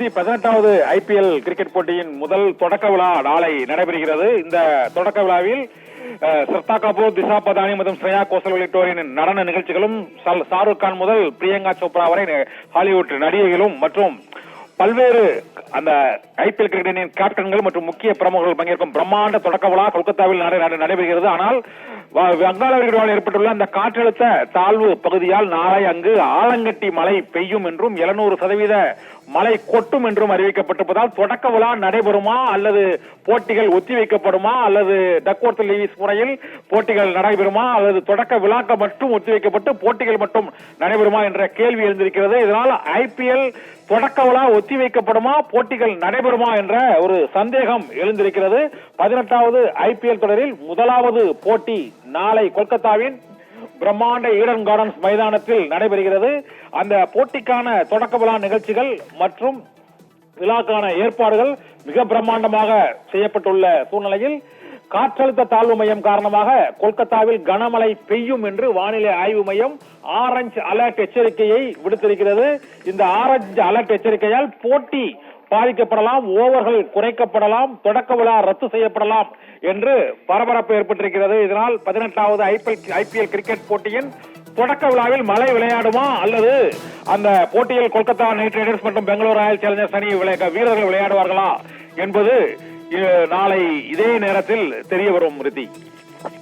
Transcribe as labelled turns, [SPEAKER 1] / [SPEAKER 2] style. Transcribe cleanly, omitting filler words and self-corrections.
[SPEAKER 1] 18வது IPL cricket போட்டியின் முதல் தொடக்க விழா நாளை நடைபெறுகிறது. இந்த தொடக்க விழாவில் ஸ்ரத்தா கபூர், திஷா பதானி மற்றும் ஸ்ரேயா கோஷல் உள்ளிட்டோரின் நடன நிகழ்ச்சிகளும், ஷாருக் கான் முதல் பிரியங்கா சோப்ரா வரை ஹாலிவுட் நடிகைகளும் மற்றும் பல்வேறு அந்த IPL கிரிக்கெட்டின் கேப்டன்கள் மற்றும் முக்கிய பிரமுகர்கள் பங்கேற்கும் பிரம்மாண்ட தொடக்க விழா கொல்கத்தாவில் நடைபெறுகிறது. ஆனால் வங்காள விரிகுடாவில் ஏற்பட்டுள்ள அந்த காற்றழுத்த தாழ்வு பகுதியால் நாளை அங்கு ஆலங்கட்டி மழை பெய்யும் என்றும் 700% மழை கொட்டும் என்றும் அறிவிக்கப்பட்டிருப்பதால் தொடக்க விழா நடைபெறுமா அல்லது போட்டிகள் ஒத்திவைக்கப்படுமா அல்லது டக்வொர்த் லீவிஸ் முறையில் போட்டிகள் நடைபெறுமா அல்லது தொடக்க விழாக்கள் மட்டும் ஒத்திவைக்கப்பட்டு போட்டிகள் மட்டும் நடைபெறுமா என்ற கேள்வி எழுந்திருக்கிறது. இதனால் IPL தொடக்க விழா ஒத்திவைக்கப்படுமா, போட்டிகள் நடைபெறுமா என்ற ஒரு சந்தேகம் எழுந்திருக்கிறது. 18வது IPL தொடரில் முதலாவது போட்டி நாளை கொல்கத்தாவின் பிரம்மாண்ட ஈடன் கார்டன்ஸ் மைதானத்தில் நடைபெறுகிறது. அந்த போட்டிக்கான தொடக்க விழா நிகழ்ச்சிகள் மற்றும் விழாக்கான ஏற்பாடுகள் மிக பிரம்மாண்டமாக செய்யப்பட்டுள்ள சூழ்நிலையில் காற்றழுத்த தாழ்வு மையம் காரணமாக கொல்கத்தாவில் கனமழை பெய்யும் என்று வானிலை ஆய்வு மையம் ஆரஞ்சு அலர்ட் எச்சரிக்கையை விடுத்திருக்கிறது. இந்த ஆரஞ்சு அலர்ட் எச்சரிக்கையால் போட்டி பாதிக்கப்படலாம், ஓவர்கள் குறைக்கப்படலாம், தொடக்க விழா ரத்து செய்யப்படலாம் என்று பரபரப்பு ஏற்பட்டிருக்கிறது. இதனால் 18வது IPL கிரிக்கெட் போட்டியின் தொடக்க விழாவில் மழை விளையாடுமா அல்லது அந்த போட்டியில் கொல்கத்தா நைட் ரைடர்ஸ் மற்றும் பெங்களூரு ராயல் சேலஞ்சர்ஸ் அணி வீரர்கள் விளையாடுவார்களா என்பது நாளை இதே நேரத்தில் தெரிய வரும்.